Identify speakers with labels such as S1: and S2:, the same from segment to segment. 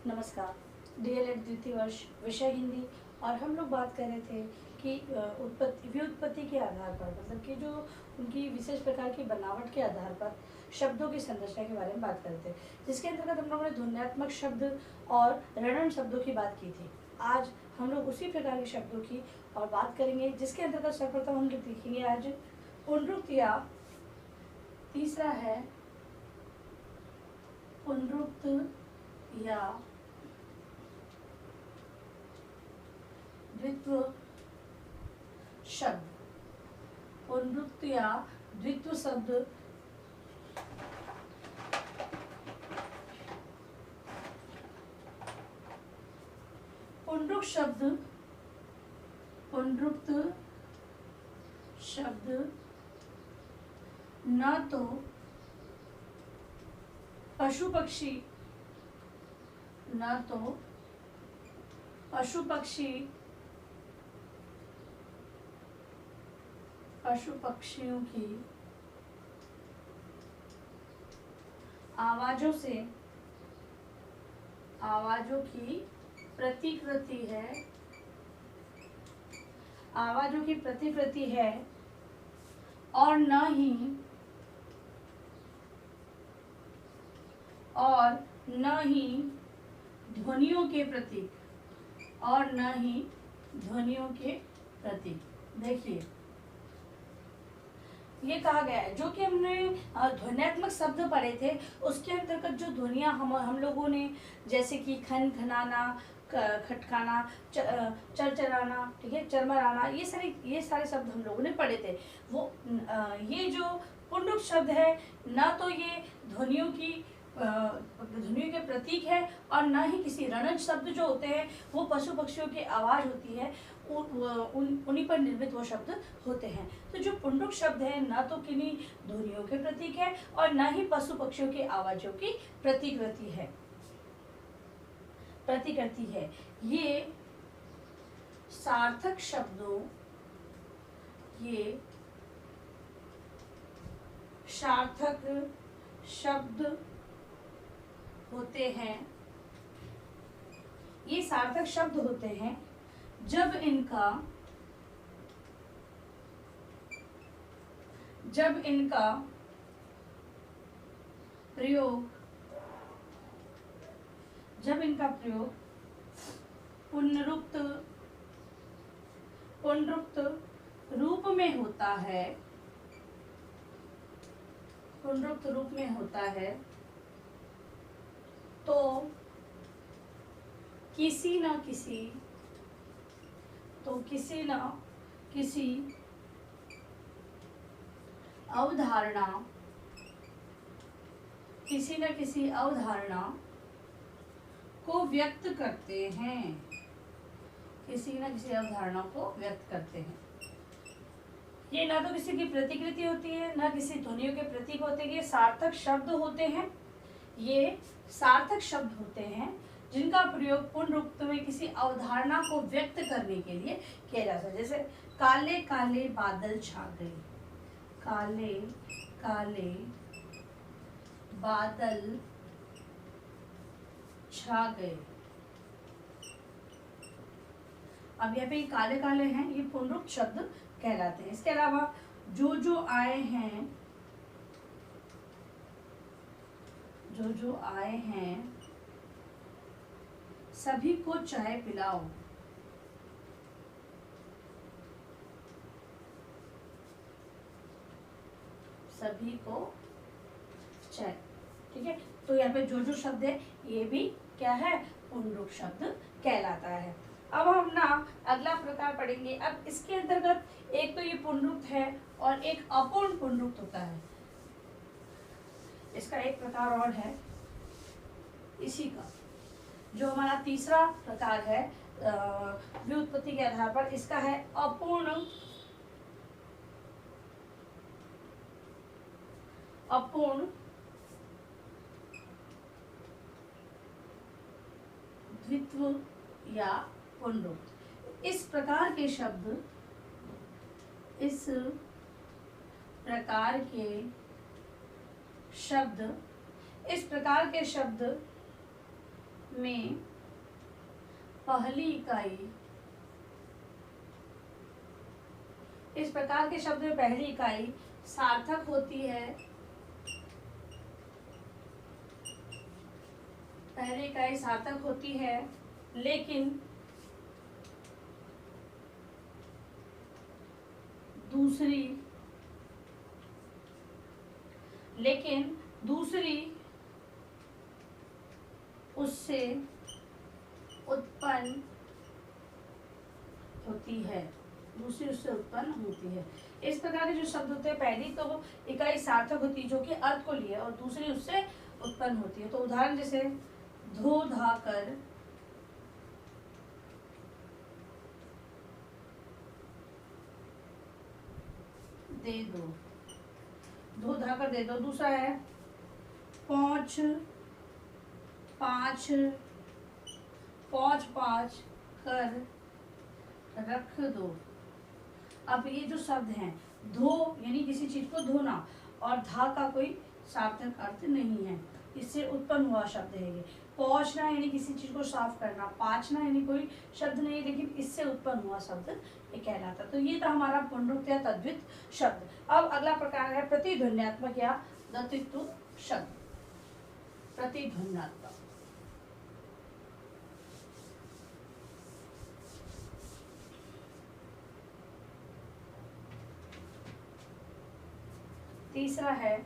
S1: नमस्कार। डीएलएड द्वितीय वर्ष विषय हिंदी। और हम लोग बात कर रहे थे कि व्युत्पत्ति के आधार पर, मतलब कि जो उनकी विशेष प्रकार की बनावट के आधार पर शब्दों की संरचना के बारे में बात कर रहे थे, जिसके अंतर्गत हम लोगों ने ध्वन्यात्मक शब्द और रणन शब्दों की बात की थी। आज हम लोग उसी प्रकार के शब्दों की और बात करेंगे, जिसके अंतर्गत सर्वप्रथम हम लोग देखेंगे आज पुनरुक्त, या तीसरा है पुनरुक्त या द्वित्व शब्द। पुनरुक्त या द्वित्व शब्द पुनरुक्त शब्द न तो पशु पक्षियों की आवाजों की प्रतिकृति है, और न ही ध्वनियों के प्रतीक। देखिए, ये कहा गया है, जो कि हमने ध्वन्यात्मक शब्द पढ़े थे, उसके अंतर्गत जो ध्वनियाँ हम लोगों ने, जैसे कि खन खनाना, खटकाना, चरचराना, ठीक है, चरमराना, ये सारे शब्द हम लोगों ने पढ़े थे। वो ये जो पुनरुक्त शब्द है, ना तो ये ध्वनियों के प्रतीक है, और ना ही किसी रणन शब्द जो होते हैं वो पशु पक्षियों की आवाज होती है, उन्हीं पर निर्मित वो शब्द होते हैं। तो जो पुनरुक्त शब्द है, ना तो किन्हीं ध्वनियों के प्रतीक है और ना ही पशु पक्षियों की आवाजों की प्रतिकृति है। ये सार्थक शब्द होते हैं, जब इनका प्रयोग पुनरुक्त रूप में होता है, तो किसी न किसी अवधारणा को व्यक्त करते हैं। ये ना तो किसी की प्रतिकृति होती है, ना किसी ध्वनियों के प्रतीक होते हैं। ये सार्थक शब्द होते हैं, जिनका प्रयोग पुनरुक्त में किसी अवधारणा को व्यक्त करने के लिए किया जा सकता है। जैसे काले काले बादल छा गए, काले काले बादल छा गए। अब यहाँ पे काले काले हैं, ये पुनरुक्त शब्द कहलाते हैं। इसके अलावा जो आए हैं सभी को चाय पिलाओ। सभी को चाय, ठीक है। तो यहाँ पे जो शब्द है, ये भी क्या है, पुनरुक्त शब्द कहलाता है। अब हम ना अगला प्रकार पढ़ेंगे। अब इसके अंतर्गत एक तो ये पुनरुक्त है और एक अपूर्ण पुनरुक्त होता है। इसका एक प्रकार और है इसी का, जो हमारा तीसरा प्रकार है व्युत्पत्ति के आधार पर, इसका है अपूर्ण द्वित्व या पुनरुक्त। इस प्रकार के शब्द में पहली इकाई, इस प्रकार के शब्द में पहली इकाई सार्थक होती है, पहली इकाई सार्थक होती है, लेकिन दूसरी उससे उत्पन्न होती है, इस प्रकार के जो शब्द होते हैं, पहली तो इकाई सार्थक होती है जो कि अर्थ को लिए, और दूसरी उससे उत्पन्न होती है। तो उदाहरण जैसे धो धा कर, दे दो, धो धा कर दे दो। दूसरा है पहुंच पाँच, पहुंच पाँच कर रख दो। अब ये जो शब्द हैं, धो यानी किसी चीज को धोना, और धा का कोई सार्थक अर्थ नहीं है, इससे उत्पन्न हुआ शब्द है ये। पहुंचना यानी किसी चीज को साफ करना, पाचना यानी कोई शब्द नहीं, लेकिन इससे उत्पन्न हुआ शब्द ये कहलाता। तो ये था हमारा पुनरुक्त तद्धित शब्द। अब अगला प्रकार है प्रतिध्वन्यात्मक या दत्तित्व शब्द। प्रतिध्वन्यात्मक, तीसरा है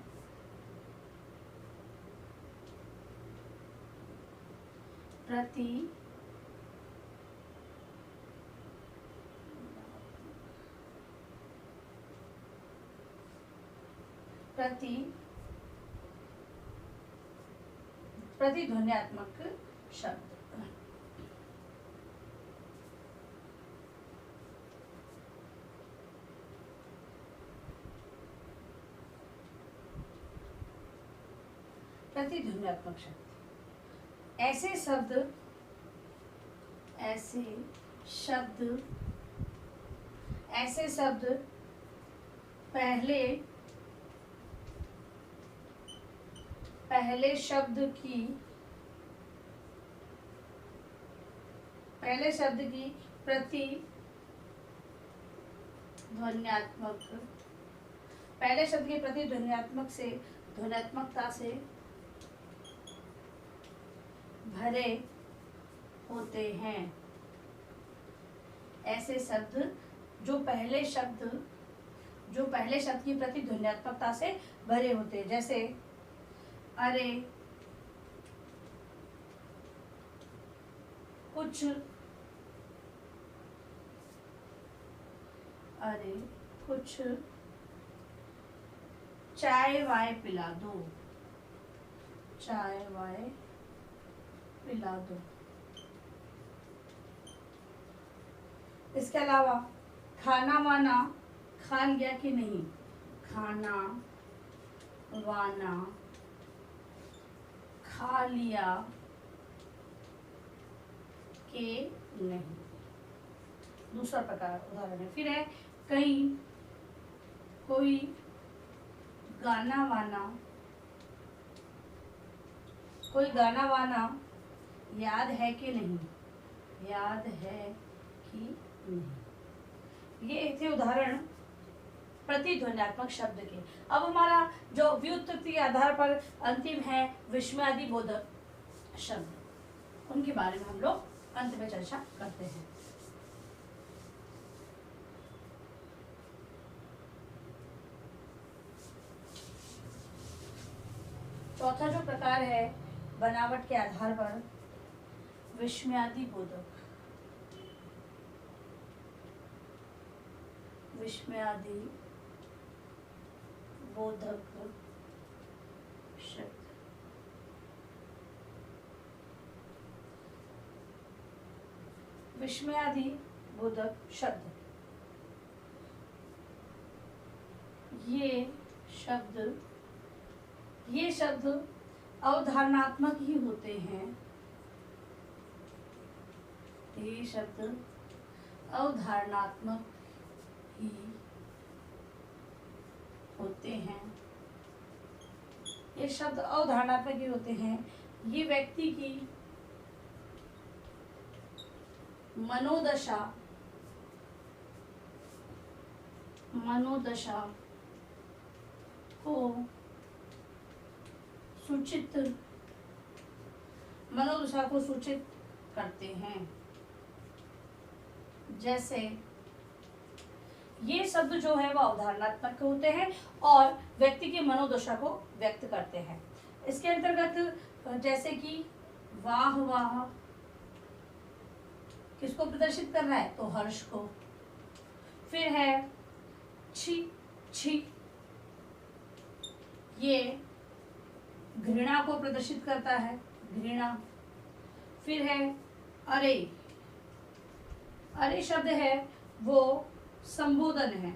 S1: प्रतिध्वन्यात्मक शब्द। प्रतिध्वन्यात्मक शब्द ऐसे शब्द पहले शब्द की प्रतिध्वन्यात्मक, पहले शब्द की प्रतिध्वन्यात्मक से ध्वन्यात्मकता से भरे होते हैं। ऐसे शब्द जो पहले शब्द की प्रतिध्वन्यात्मकता से भरे होते हैं, जैसे अरे, कुछ चाय वाय पिला दो, इसके अलावा खाना वाना खा लिया कि नहीं, खाना वाना खा लिया कि नहीं। दूसरा प्रकार उदाहरण है, फिर है कहीं कोई गाना वाना याद है कि नहीं, ये थे उदाहरण प्रतिध्वन्यात्मक शब्द के। अब हमारा जो व्युत्पत्ति के आधार पर अंतिम है विस्मयादि बोधक शब्द, उनके बारे में हम लोग अंत में चर्चा करते हैं। चौथा जो प्रकार है बनावट के आधार पर विस्मयादि बोधक शब्द। विस्मयादि बोधक शब्द, ये शब्द अवधारणात्मक ही होते हैं, ये शब्द अवधारणात्मक ही होते हैं, ये शब्द अवधारणात्मक ही होते हैं। ये व्यक्ति की मनोदशा, मनोदशा को सूचित, मनोदशा को सूचित करते हैं। जैसे ये शब्द जो है वो अवधारणात्मक होते हैं और व्यक्ति की मनोदशा को व्यक्त करते हैं। इसके अंतर्गत जैसे कि वाह वाह किसको प्रदर्शित कर रहा है, तो हर्ष को। फिर है छी छी, ये घृणा को प्रदर्शित करता है, घृणा। फिर है अरे, अरे शब्द है वो संबोधन है,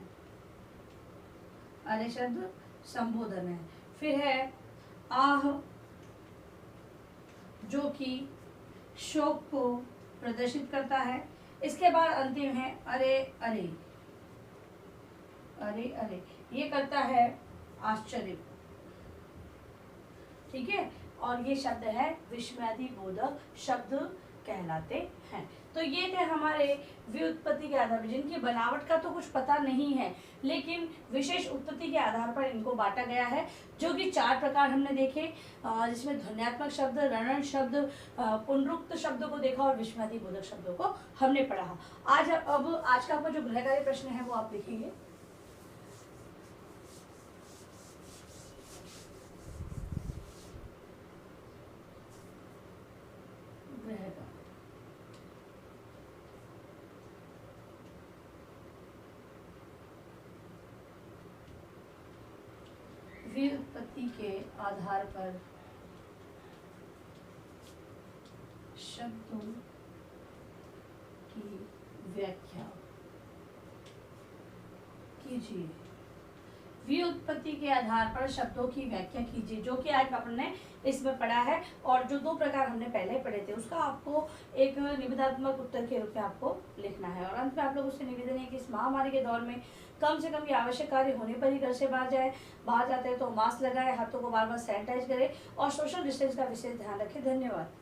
S1: अरे शब्द संबोधन है। फिर है आह, जो कि शोक को प्रदर्शित करता है। इसके बाद अंतिम है अरे अरे, अरे अरे ये करता है आश्चर्य, ठीक है। और ये शब्द है विस्मयादिबोधक शब्द कहलाते हैं। तो ये थे हमारे व्युत्पत्ति के आधार पर, जिनकी बनावट का तो कुछ पता नहीं है, लेकिन विशेष उत्पत्ति के आधार पर इनको बांटा गया है, जो कि 4 प्रकार हमने देखे, जिसमें ध्वन्यात्मक शब्द, रणन शब्द, पुनरुक्त शब्द को देखा और विस्मयादिबोधक शब्दों को हमने पढ़ा। आज का आपका जो गृहकार्य प्रश्न है वो आप लिखेंगे। व्युत्पत्ति के आधार पर शब्दों की व्याख्या कीजिए। व्युत्पत्ति के आधार पर शब्दों की व्याख्या कीजिए, जो कि आज अपन ने इसमें पढ़ा है। और जो 2 प्रकार हमने पहले पढ़े थे उसका आपको एक निबंधात्मक उत्तर के रूप में आपको लिखना है। और अंत में आप लोगों से निवेदन है कि इस महामारी के दौर में कम से कम ये आवश्यक कार्य होने पर ही घर से बाहर जाए, बाहर जाते हैं तो मास्क लगाए, हाथों को बार बार सैनिटाइज करें और सोशल डिस्टेंस का विशेष ध्यान रखें। धन्यवाद।